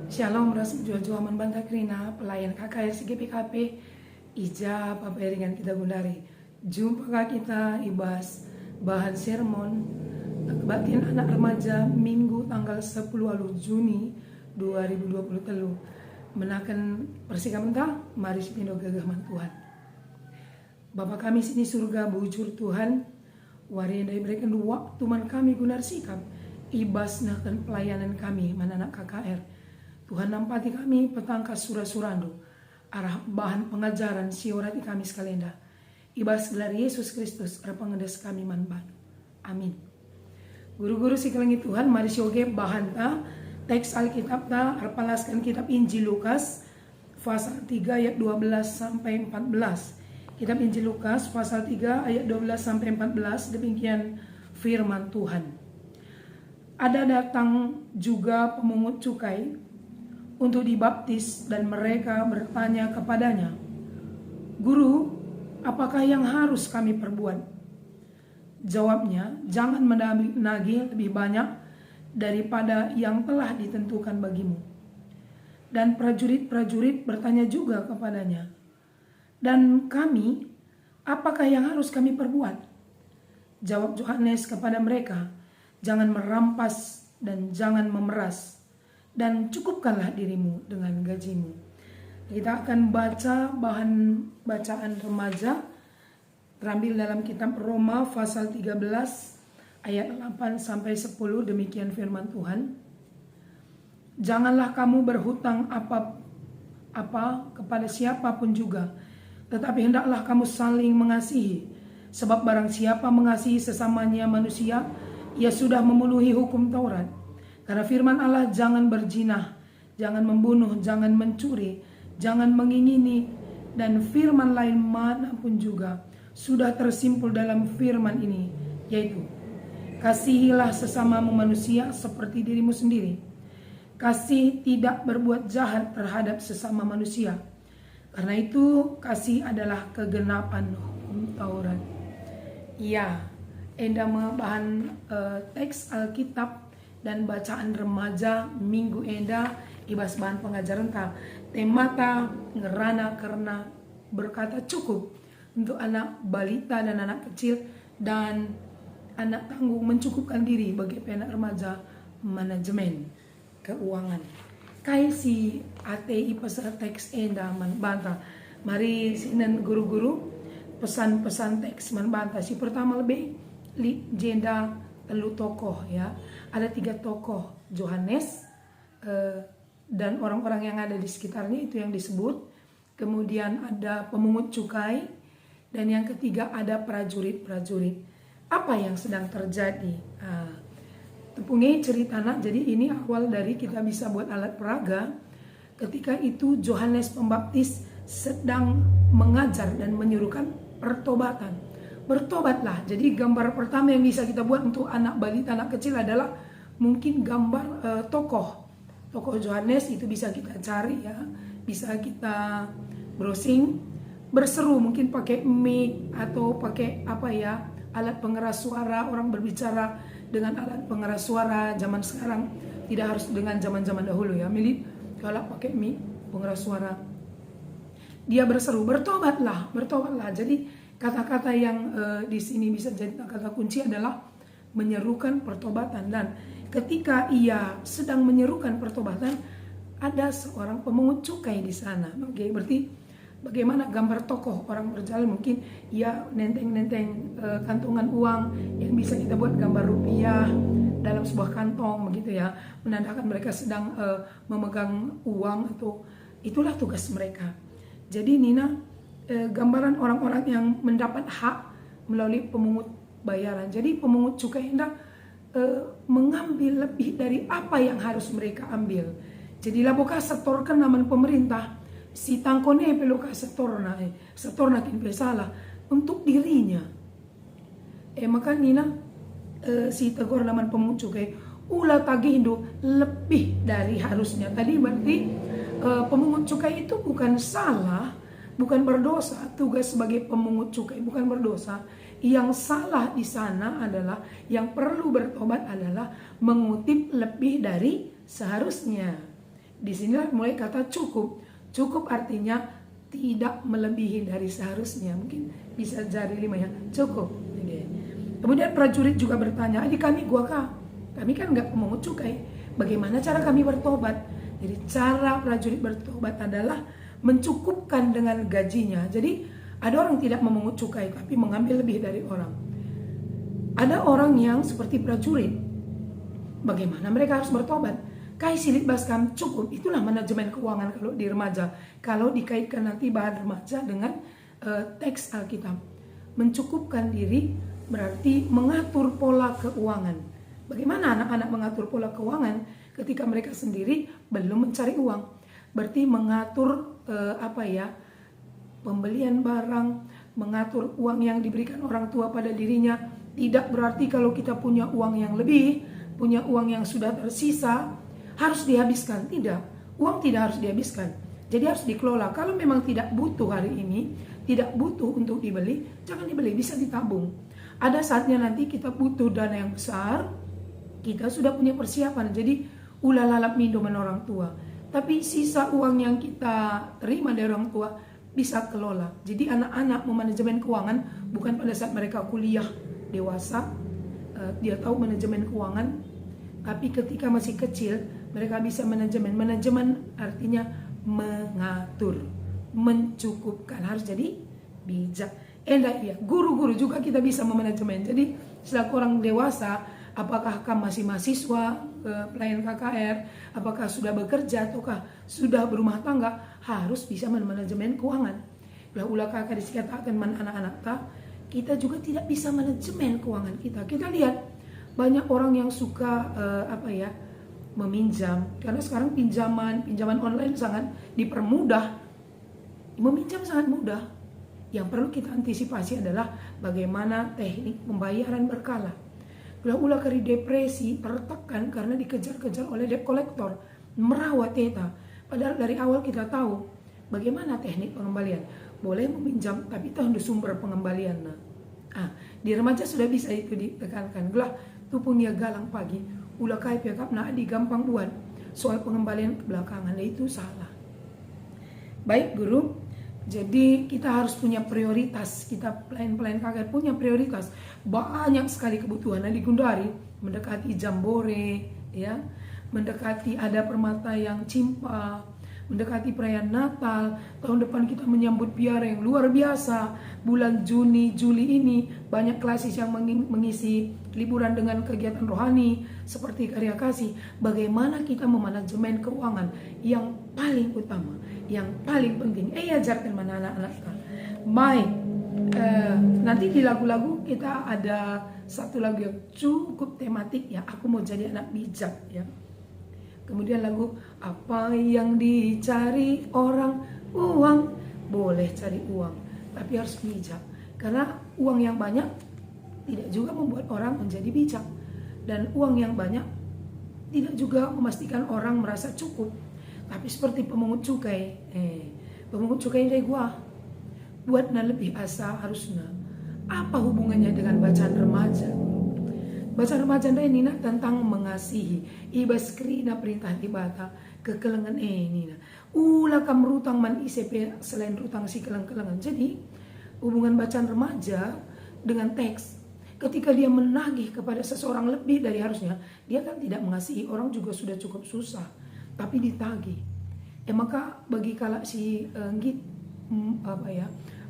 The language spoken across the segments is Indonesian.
Shalom, Ras Jojo Aman Banta Krina, pelayan KKR CGPKP, Ija Paperingan kita Gundari. Jumpa kita ibas bahan sermon kebaktian anak remaja Minggu tanggal 10 Juni 2020 menakan persika mentah, mari sepindo gagaman Tuhan. Bapa kami sini surga bujur Tuhan, wari yang berikan waktu man kami gunar sikap, ibas nakan pelayanan kami mana anak KKR. Tuhan nampati kami petangkas surah-surando, arah bahan pengajaran siorati kami sekalian. Ibas gelar Yesus Kristus, arah pengedes kami manban. Amin. Guru-guru sekalian Tuhan, mari sioge bahan ta, teks Alkitab ta, arah palaskan kitab Injil Lukas, pasal 3 ayat 12 sampai 14. Kitab Injil Lukas, pasal 3 ayat 12 sampai 14, demikian firman Tuhan. Ada datang juga pemungut cukai untuk dibaptis dan mereka bertanya kepadanya, "Guru, apakah yang harus kami perbuat?" Jawabnya, "Jangan menagih lebih banyak daripada yang telah ditentukan bagimu." Dan prajurit-prajurit bertanya juga kepadanya, "Dan kami, apakah yang harus kami perbuat?" Jawab Yohanes kepada mereka, "Jangan merampas dan jangan memeras, dan cukupkanlah dirimu dengan gajimu." Kita akan baca bahan bacaan remaja terambil dalam kitab Roma pasal 13 ayat 8 sampai 10, demikian firman Tuhan. "Janganlah kamu berhutang apa kepada siapapun juga, tetapi hendaklah kamu saling mengasihi, sebab barang siapa mengasihi sesamanya manusia, ia sudah memenuhi hukum Taurat. Karena firman Allah, jangan berzinah, jangan membunuh, jangan mencuri, jangan mengingini, dan firman lain manapun juga sudah tersimpul dalam firman ini, yaitu kasihilah sesamamu manusia seperti dirimu sendiri. Kasih tidak berbuat jahat terhadap sesama manusia. Karena itu kasih adalah kegenapan hukum Taurat." Ya, endama bahan teks Alkitab dan bacaan remaja minggu enda ibas bahan pengajaran ta temata ngerana karena berkata cukup untuk anak balita dan anak kecil dan anak tanggung mencukupkan diri bagi anak remaja manajemen keuangan. Kai si ATI pasal teks enda man banta. Mari sinan guru-guru pesan-pesan teks man banta. Si pertama lebih jenda telu tokoh ya. Ada 3 tokoh, Yohanes dan orang-orang yang ada di sekitarnya itu yang disebut. Kemudian ada pemungut cukai dan yang ketiga ada prajurit-prajurit. Apa yang sedang terjadi? Tepungi cerita nak. Jadi ini awal dari kita bisa buat alat peraga. Ketika itu Yohanes Pembaptis sedang mengajar dan menyuruhkan pertobatan. Bertobatlah. Jadi gambar pertama yang bisa kita buat untuk anak balita, anak kecil adalah mungkin gambar tokoh Yohanes. Itu bisa kita cari ya, bisa kita browsing, berseru mungkin pakai mic atau pakai apa ya, alat pengeras suara. Orang berbicara dengan alat pengeras suara zaman sekarang, tidak harus dengan zaman-zaman dahulu ya. Milik kalau pakai mic pengeras suara, dia berseru, bertobatlah, bertobatlah. Jadi kata-kata yang di sini bisa jadi kata kunci adalah menyerukan pertobatan. Dan ketika ia sedang menyerukan pertobatan, ada seorang pemungut cukai di sana. Oke, berarti bagaimana gambar tokoh orang berjalan, mungkin ia nenteng-nenteng kantongan uang yang bisa kita buat gambar rupiah dalam sebuah kantong begitu ya, menandakan mereka sedang memegang uang. Atau itulah tugas mereka. Jadi Nina, gambaran orang-orang yang mendapat hak melalui pemungut bayaran. Jadi pemungut cukai hendak mengambil lebih dari apa yang harus mereka ambil. Jadi laboka setorkan naman pemerintah, si tangkone peluka setorna kin salah untuk dirinya. Maka Nina si tegur naman pemungut cukai ulah tagindo lebih dari harusnya. Tadi berarti pemungut cukai itu bukan salah, bukan berdosa. Tugas sebagai pemungut cukai bukan berdosa. Yang salah di sana adalah, yang perlu bertobat adalah mengutip lebih dari seharusnya. Disinilah mulai kata cukup. Cukup artinya tidak melebihi dari seharusnya. Mungkin bisa jari 5 ya, cukup. Kemudian prajurit juga bertanya, adik kami gua kah? Kami kan nggak memungut cukai. Bagaimana cara kami bertobat? Jadi cara prajurit bertobat adalah mencukupkan dengan gajinya. Jadi ada orang tidak memungut cukai tapi mengambil lebih dari orang. Ada orang yang seperti prajurit. Bagaimana mereka harus bertobat? Kai silit baskam cukup. Itulah manajemen keuangan kalau di remaja. Kalau dikaitkan nanti bahan remaja dengan teks Alkitab. Mencukupkan diri berarti mengatur pola keuangan. Bagaimana anak-anak mengatur pola keuangan ketika mereka sendiri belum mencari uang? Berarti mengatur pembelian barang, mengatur uang yang diberikan orang tua pada dirinya. Tidak berarti kalau kita punya uang yang lebih, punya uang yang sudah tersisa, harus dihabiskan. Tidak, uang tidak harus dihabiskan. Jadi harus dikelola. Kalau memang tidak butuh hari ini, tidak butuh untuk dibeli, jangan dibeli, bisa ditabung. Ada saatnya nanti kita butuh dana yang besar, kita sudah punya persiapan, jadi ulah lalap minuman orang tua. Tapi sisa uang yang kita terima dari orang tua bisa kelola. Jadi anak-anak memanajemen keuangan bukan pada saat mereka kuliah dewasa, dia tahu manajemen keuangan. Tapi ketika masih kecil, mereka bisa manajemen. Manajemen artinya mengatur, mencukupkan, harus jadi bijak. Enggak ya, guru-guru juga kita bisa memanajemen. Jadi selaku orang dewasa, apakah kamu masih mahasiswa, pelayan KKR, apakah sudah bekerja, ataukah sudah berumah tangga, harus bisa memanajemen keuangan. Ulah kakak dikatakan anak-anak kita juga tidak bisa manajemen keuangan kita. Kita lihat banyak orang yang suka meminjam, karena sekarang pinjaman online sangat dipermudah. Meminjam sangat mudah. Yang perlu kita antisipasi adalah bagaimana teknik pembayaran berkala. Ulah kari depresi, tertekan karena dikejar-kejar oleh debt collector, merawat teta. Padahal dari awal kita tahu bagaimana teknik pengembalian. Boleh meminjam, tapi tahu sumber pengembalian. Di remaja sudah bisa itu ditekankan. Gelah tu punya galang pagi, ulah kai piakap di gampang buat. Soal pengembalian kebelakangan itu salah. Baik guru, jadi kita harus punya prioritas. Kita pelayan-pelayan KKR punya prioritas. Banyak sekali kebutuhan. Di Gundari mendekati jambore, ya, mendekati ada permata yang cimpa, mendekati perayaan Natal. Tahun depan kita menyambut biara yang luar biasa. Bulan Juni, Juli ini banyak klasis yang mengisi liburan dengan kegiatan rohani seperti karya kasih. Bagaimana kita memanajemen keuangan yang paling utama, yang paling penting. Ajarkan mana anak-anak kita. Baik, nanti di lagu-lagu kita ada satu lagu yang cukup tematik ya. Aku mau jadi anak bijak ya. Kemudian lagu apa yang dicari orang, uang. Boleh cari uang, tapi harus bijak. Karena uang yang banyak tidak juga membuat orang menjadi bijak. Dan uang yang banyak tidak juga memastikan orang merasa cukup. Tapi seperti pemungut cukai, pemungut cukai dari gua buatnya lebih asa harusnya. Apa hubungannya dengan bacaan remaja? Bacaan remaja ini tentang mengasihi. Ibas krina perintah tibata kekelengan ini. Ulah kam rutang man ICP selain rutang si keleng-kelengan. Jadi hubungan bacaan remaja dengan teks. Ketika dia menagih kepada seseorang lebih dari harusnya, dia kan tidak mengasihi. Orang juga sudah cukup susah, tapi ditagih. Maka bagi kala si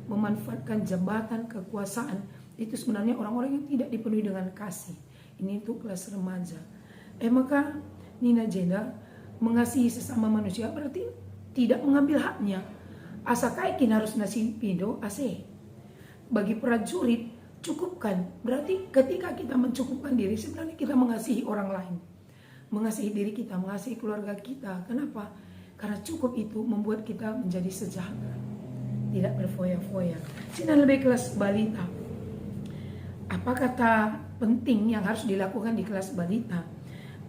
memanfaatkan jabatan kekuasaan, itu sebenarnya orang-orang yang tidak dipenuhi dengan kasih. Ini itu kelas remaja. Maka Nina Jenda mengasihi sesama manusia berarti tidak mengambil haknya. Asa kaikin harus nasi pindo ase. Bagi prajurit cukupkan. Berarti ketika kita mencukupkan diri, sebenarnya kita mengasihi orang lain. Mengasihi diri kita, mengasihi keluarga kita. Kenapa? Karena cukup itu membuat kita menjadi sejahtera. Tidak berfoya-foya. Sini lebih kelas balita. Apa kata penting yang harus dilakukan di kelas balita?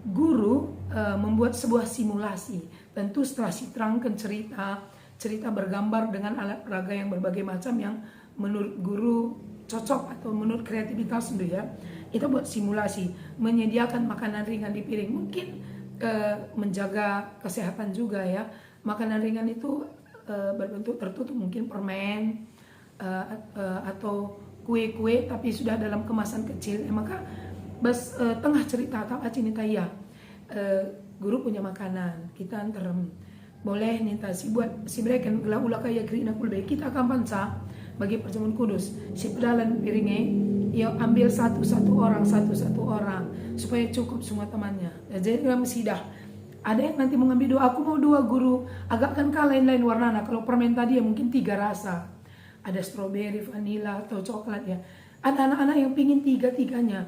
Guru membuat sebuah simulasi. Tentu setelah diterangkan cerita bergambar dengan alat peraga yang berbagai macam yang menurut guru cocok atau menurut kreativitas sendiri ya. Kita buat simulasi, menyediakan makanan ringan di piring. Mungkin menjaga kesehatan juga ya. Makanan ringan itu berbentuk tertutup, mungkin permen atau kue-kue tapi sudah dalam kemasan kecil. Maka tengah cerita tak cinta ya, guru punya makanan kita antarem boleh ninta si buat si breken gela ulah kaya krina kulbe kita akan panca bagi perjamuan kudus si pedalan piringnya ya ambil satu satu orang supaya cukup semua temannya. Jadi dalam sidah ada yang nanti mengambil 2, aku mau 2 guru, agak kan lain-lain warnanya. Kalau permen tadi ya mungkin 3 rasa, ada strawberry, vanilla atau coklat ya. Ada anak-anak yang pingin 3-3-nya.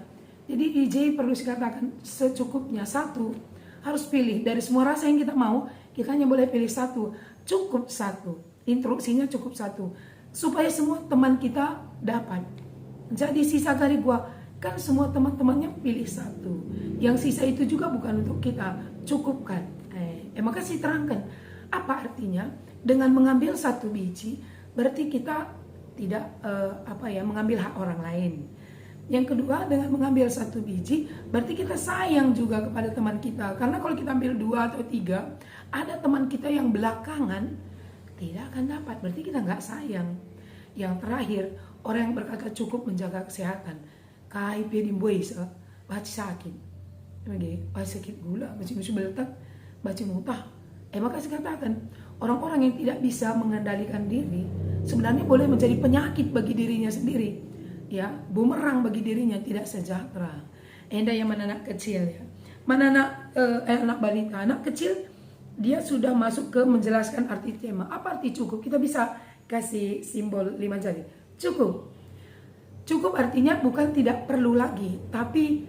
Jadi DJ perlu dikatakan secukupnya 1, harus pilih dari semua rasa yang kita mau, kita hanya boleh pilih 1, cukup 1, instruksinya cukup 1, supaya semua teman kita dapat. Jadi sisa kali gua kan semua teman-temannya pilih 1, yang sisa itu juga bukan untuk kita, cukupkan. Maka saya terangkan apa artinya dengan mengambil 1 biji berarti kita tidak mengambil hak orang lain. Yang kedua, dengan mengambil 1 biji berarti kita sayang juga kepada teman kita, karena kalau kita ambil 2 atau 3 ada teman kita yang belakangan tidak akan dapat, berarti kita nggak sayang. Yang terakhir, orang yang berkata cukup menjaga kesehatan. Kai pedin boys, baci sakit, baci sakit gula, baci musuh beletak, baci mutah. Maka saya katakan orang-orang yang tidak bisa mengendalikan diri sebenarnya boleh menjadi penyakit bagi dirinya sendiri, ya, bumerang bagi dirinya, tidak sejahtera. Enda yang mana anak kecil ya, mana anak balita, anak kecil dia sudah masuk ke menjelaskan arti tema. Apa arti cukup? Kita bisa kasih simbol 5 jari. Cukup. Cukup artinya bukan tidak perlu lagi, tapi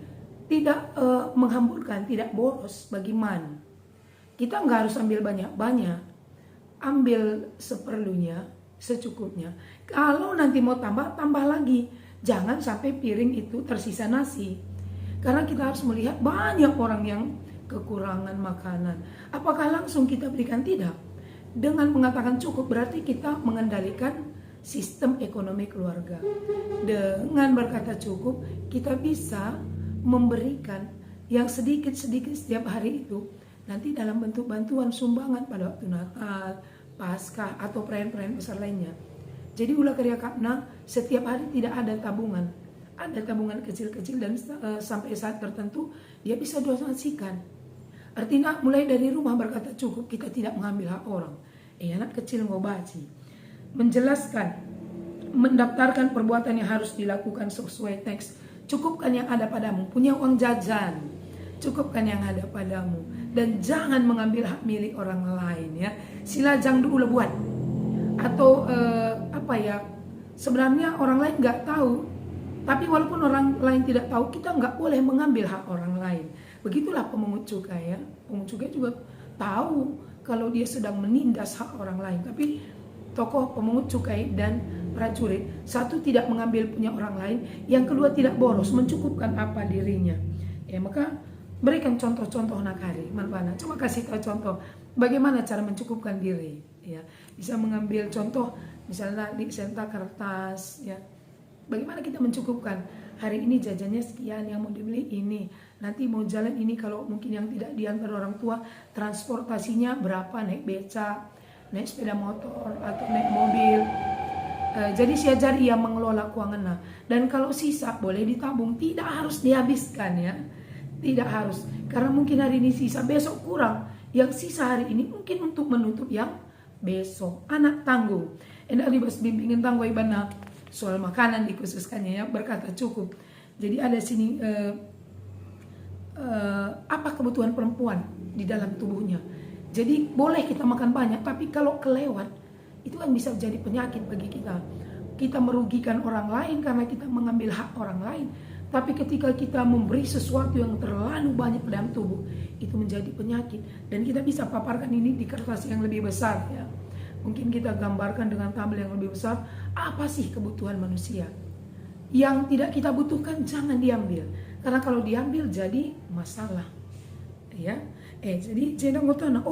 tidak menghamburkan, tidak boros bagi man. Kita nggak harus ambil banyak-banyak, ambil seperlunya, secukupnya. Kalau nanti mau tambah, tambah lagi. Jangan sampai piring itu tersisa nasi. Karena kita harus melihat banyak orang yang kekurangan makanan. Apakah langsung kita berikan? Tidak. Dengan mengatakan cukup berarti kita mengendalikan sistem ekonomi keluarga. Dengan berkata cukup, kita bisa memberikan yang sedikit-sedikit setiap hari itu nanti dalam bentuk bantuan sumbangan pada waktu Natal, Paskah atau perayaan-perayaan besar lainnya. Jadi ulah karya kapna setiap hari tidak ada tabungan. Ada tabungan kecil-kecil dan sampai saat tertentu dia bisa donasikan. Artinya mulai dari rumah berkata cukup, kita tidak mengambil hak orang. Anak kecil ngobaci. Menjelaskan, mendaftarkan perbuatan yang harus dilakukan sesuai teks. Cukupkan yang ada padamu, punya uang jajan. Cukupkan yang ada padamu. Dan jangan mengambil hak milik orang lain ya. Sila jang dulu buat. Atau sebenarnya orang lain nggak tahu. Tapi walaupun orang lain tidak tahu, kita nggak boleh mengambil hak orang lain. Begitulah pemungut cukai ya. Pemungut cukai juga tahu kalau dia sedang menindas hak orang lain. Tapi tokoh pemungut cukai dan prajurit, satu tidak mengambil punya orang lain, yang kedua tidak boros, mencukupkan apa dirinya. Maka berikan contoh-contoh nakari, manfaat. Coba kasih tahu contoh bagaimana cara mencukupkan diri. Ya, bisa mengambil contoh misalnya di senta kertas ya. Bagaimana kita mencukupkan? Hari ini jajannya sekian, yang mau dibeli ini. Nanti mau jalan ini, kalau mungkin yang tidak diantar orang tua, transportasinya berapa, naik beca, naik sepeda motor, atau naik mobil. Jadi siajar ia mengelola keuangan. Dan kalau sisa boleh ditabung, tidak harus dihabiskan ya. Tidak harus. Karena mungkin hari ini sisa, besok kurang. Yang sisa hari ini mungkin untuk menutup yang besok. Anak tangguh. Endak dibas bimbingin tangguh ibana. Soal makanan dikhususkannya ya, berkata cukup. Jadi ada sini apa kebutuhan perempuan di dalam tubuhnya. Jadi boleh kita makan banyak, tapi kalau kelewat itu kan bisa menjadi penyakit bagi kita. Kita merugikan orang lain karena kita mengambil hak orang lain. Tapi ketika kita memberi sesuatu yang terlalu banyak dalam tubuh, itu menjadi penyakit. Dan kita bisa paparkan ini di kertas yang lebih besar ya. Mungkin kita gambarkan dengan tabel yang lebih besar, apa sih kebutuhan manusia. Yang tidak kita butuhkan jangan diambil. Karena kalau diambil jadi masalah. Ya. Jadi jenang ngotana,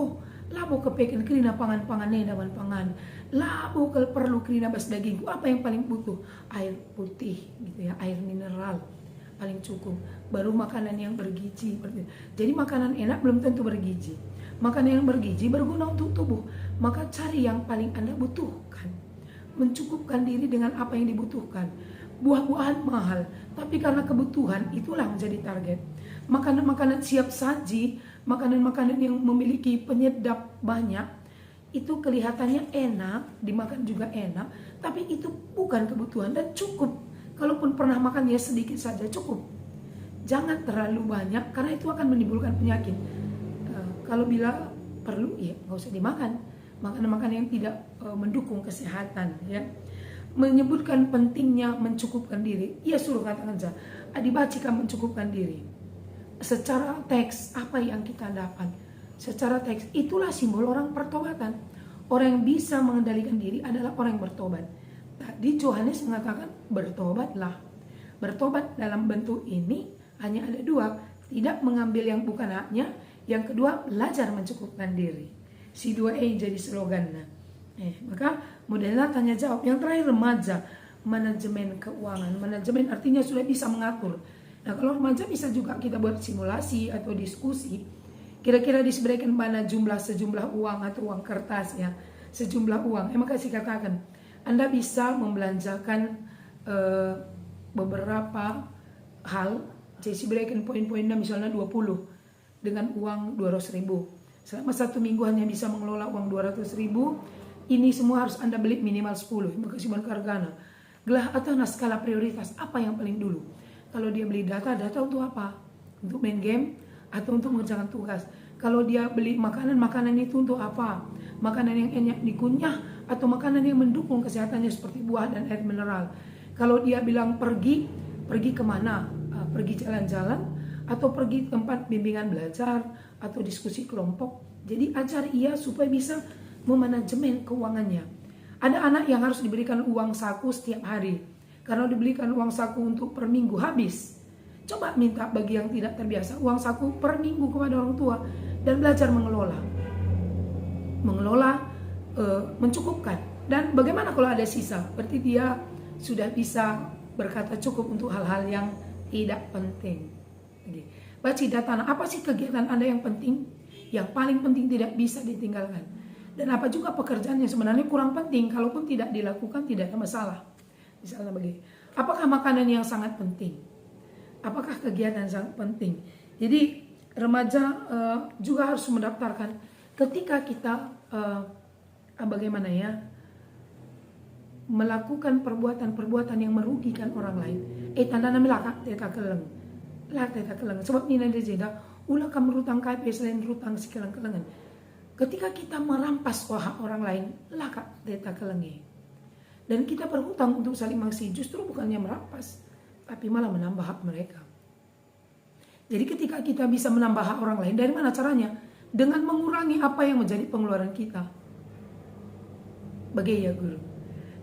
labo kepekan kerina pangan-pangan nedaman pangan. Labo perlu kerina bas dagingku. Apa yang paling butuh? Air putih gitu ya, air mineral. paling cukup, baru makanan yang bergizi. Jadi makanan enak belum tentu bergizi. Makanan yang bergizi berguna untuk tubuh. Maka cari yang paling Anda butuhkan. Mencukupkan diri dengan apa yang dibutuhkan. Buah-buahan mahal, tapi karena kebutuhan itulah menjadi target. Makanan-makanan siap saji, makanan-makanan yang memiliki penyedap banyak, itu kelihatannya enak, dimakan juga enak, tapi itu bukan kebutuhan dan cukup. Kalaupun pernah makan ya sedikit saja cukup. Jangan terlalu banyak karena itu akan menimbulkan penyakit. Kalau bila perlu ya nggak usah dimakan. Makanan-makanan yang tidak mendukung kesehatan ya. Menyebutkan pentingnya mencukupkan diri. Ia suruh katakan saja, adibacikan mencukupkan diri. Secara teks apa yang kita dapat? Secara teks itulah simbol orang pertobatan. Orang yang bisa mengendalikan diri adalah orang yang bertobat. Tadi Yohanes mengatakan bertobatlah. Bertobat dalam bentuk ini hanya ada dua. Tidak mengambil yang bukan haknya. Yang kedua belajar mencukupkan diri. Si 2E jadi slogannya. Maka modelnya tanya jawab. Yang terakhir remaja, manajemen keuangan. Manajemen artinya sudah bisa mengatur. Nah kalau remaja bisa juga kita buat simulasi atau diskusi. Kira-kira disebutkan mana sejumlah uang atau uang kertas ya. Sejumlah uang. Maka saya katakan Anda bisa membelanjakan beberapa hal. Jadi diberikan poin-poinnya misalnya 20 dengan uang 200.000. Selama 1 minggu hanya bisa mengelola uang 200.000. Ini semua harus Anda beli minimal 10. Makasih Kargana. Gelah atau skala prioritas apa yang paling dulu? Kalau dia beli data untuk apa? Untuk main game atau untuk mengerjakan tugas. Kalau dia beli makanan itu untuk apa? Makanan yang enak dikunyah atau makanan yang mendukung kesehatannya seperti buah dan air mineral. Kalau dia bilang pergi kemana? Pergi jalan-jalan atau pergi tempat bimbingan belajar atau diskusi kelompok. Jadi ajar ia supaya bisa memanajemen keuangannya. Ada anak yang harus diberikan uang saku setiap hari. Karena diberikan uang saku untuk per minggu habis. Coba minta bagi yang tidak terbiasa uang saku per minggu kepada orang tua dan belajar mengelola. Mencukupkan. Dan bagaimana kalau ada sisa? Berarti dia sudah bisa berkata cukup untuk hal-hal yang tidak penting. Baca data, apa sih kegiatan Anda yang penting? Yang paling penting tidak bisa ditinggalkan. Dan apa juga pekerjaan yang sebenarnya kurang penting, kalaupun tidak dilakukan tidak ada masalah. Misalnya begini, apakah makanan yang sangat penting? Apakah kegiatan yang sangat penting? Jadi remaja juga harus mendaftarkan ketika kita bagaimana ya melakukan perbuatan-perbuatan yang merugikan orang lain. Tanda nama laka teta keleng. Lah teta keleng. Sebab ini nanti jeda ulah kamu rutang KP selain rutang si keleng-kelengan. Ketika kita merampas hak orang lain, laka teta kelengi. Dan kita berhutang untuk saling mengasihi, justru bukannya merampas, tapi malah menambah hak mereka. Jadi ketika kita bisa menambah hak orang lain, dari mana caranya? Dengan mengurangi apa yang menjadi pengeluaran kita. Bagi ya guru.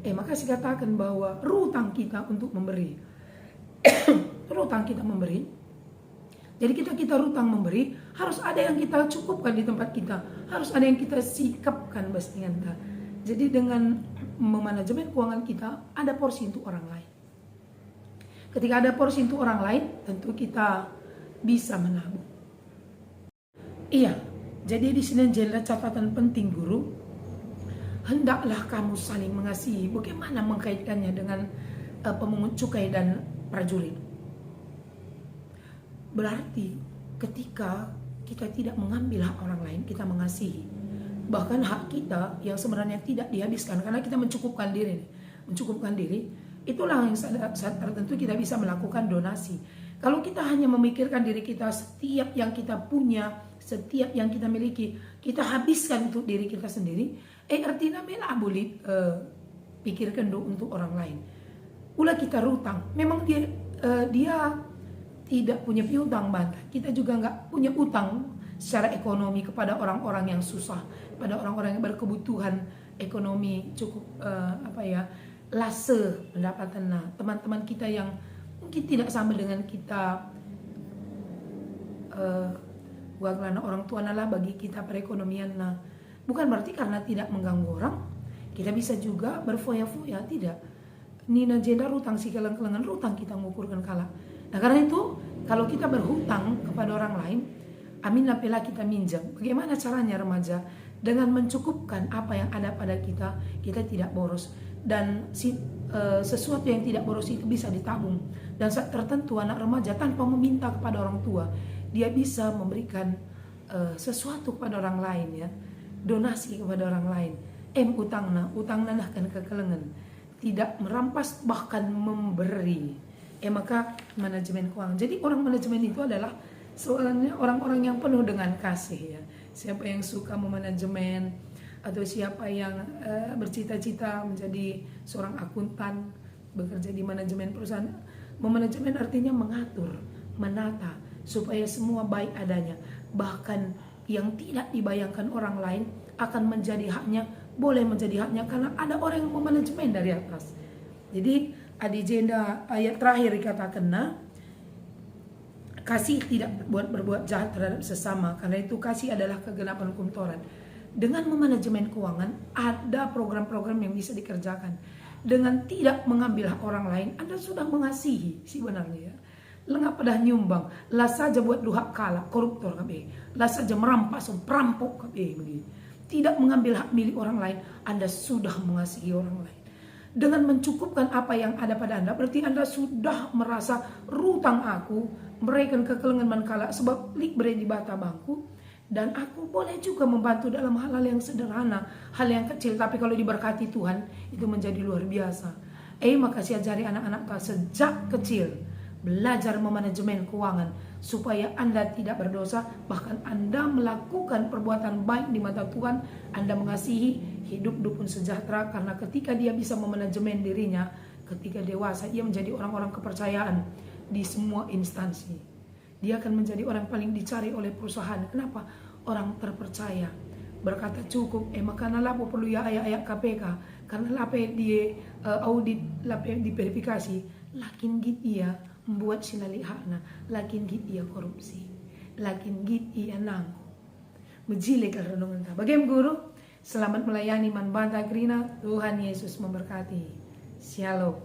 Maka saya katakan bahwa rutang kita untuk memberi. Rutang kita memberi. Jadi kita rutang memberi, harus ada yang kita cukupkan di tempat kita. Harus ada yang kita sikapkan bastinganta. Jadi dengan memanajemen keuangan kita, ada porsi untuk orang lain. Ketika ada porsi untuk orang lain, tentu kita bisa menabung. Iya, jadi di sini jelas catatan penting guru. Hendaklah kamu saling mengasihi. Bagaimana mengkaitkannya dengan pemungut cukai dan prajurit? Berarti ketika kita tidak mengambil hak orang lain, kita mengasihi. Bahkan hak kita yang sebenarnya tidak dihabiskan karena kita mencukupkan diri. Itulah yang saat tertentu kita bisa melakukan donasi. Kalau kita hanya memikirkan diri kita, setiap yang kita punya, setiap yang kita miliki, kita habiskan untuk diri kita sendiri, artinya mela boleh pikirkan untuk orang lain. Ulah kita rutang, memang dia tidak punya piutang bantah. Kita juga nggak punya utang secara ekonomi kepada orang-orang yang susah, pada orang-orang yang berkebutuhan ekonomi cukup lase pendapatan. Nah, teman-teman kita yang mungkin tidak sama dengan kita, karena orang tua nalah bagi kita perekonomian. Nah, bukan berarti karena tidak mengganggu orang, kita bisa juga berfoya-foya, tidak. Nina jenda rutang si keleng-kelengan rutang kita mengukurkan kalah. Nah karena itu kalau kita berhutang kepada orang lain, amin lapela kita minjam. Bagaimana caranya remaja? Dengan mencukupkan apa yang ada pada kita, kita tidak boros. Dan sesuatu yang tidak boros itu bisa ditabung. Dan saat tertentu anak remaja tanpa meminta kepada orang tua, dia bisa memberikan sesuatu kepada orang lain, ya, donasi kepada orang lain. Utang nanah kan kekelengan, tidak merampas bahkan memberi. Maka manajemen keuangan. Jadi orang manajemen itu adalah sebenarnya orang-orang yang penuh dengan kasih, ya. Siapa yang suka memanajemen atau siapa yang bercita-cita menjadi seorang akuntan, bekerja di manajemen perusahaan. Memanajemen artinya mengatur, menata supaya semua baik adanya. Bahkan yang tidak dibayangkan orang lain akan menjadi haknya, boleh menjadi haknya karena ada orang yang memanajemen dari atas. Jadi adijenda ayat terakhir dikatakan, kasih tidak berbuat jahat terhadap sesama, karena itu kasih adalah kegenapan hukum Taurat. Dengan memanajemen keuangan ada program-program yang bisa dikerjakan. Dengan tidak mengambil hak orang lain, Anda sudah mengasihi sebenarnya, ya. Lengap pada nyumbang, lah saja buat duhak kalah, koruptor kabe, lah saja merampas, perampok kabe begitu. Tidak mengambil hak milik orang lain, Anda sudah mengasihi orang lain. Dengan mencukupkan apa yang ada pada Anda, berarti Anda sudah merasa rutang aku, mereka kekelengan mankala sebab lik beri di bata bangku, dan aku boleh juga membantu dalam hal-hal yang sederhana, hal yang kecil, tapi kalau diberkati Tuhan itu menjadi luar biasa. Makasih ajari anak-anak sejak kecil belajar memanajemen keuangan supaya Anda tidak berdosa, bahkan Anda melakukan perbuatan baik di mata Tuhan, Anda mengasihi, hidup dukun sejahtera, karena ketika dia bisa memanajemen dirinya, ketika dewasa ia menjadi orang-orang kepercayaan di semua instansi. Dia akan menjadi orang paling dicari oleh perusahaan. Kenapa? Orang terpercaya. Berkata cukup, makanya lapo perlu ya ayat-ayat KPK, karena lape di audit, lape di verifikasi, lakin git ia membuat sinali hakna, lakin git ia korupsi, lakin git ia nang. Menjile kalau renungan ta. Bagaimana guru? Selamat melayani man banta krina. Tuhan Yesus memberkati. Shalom.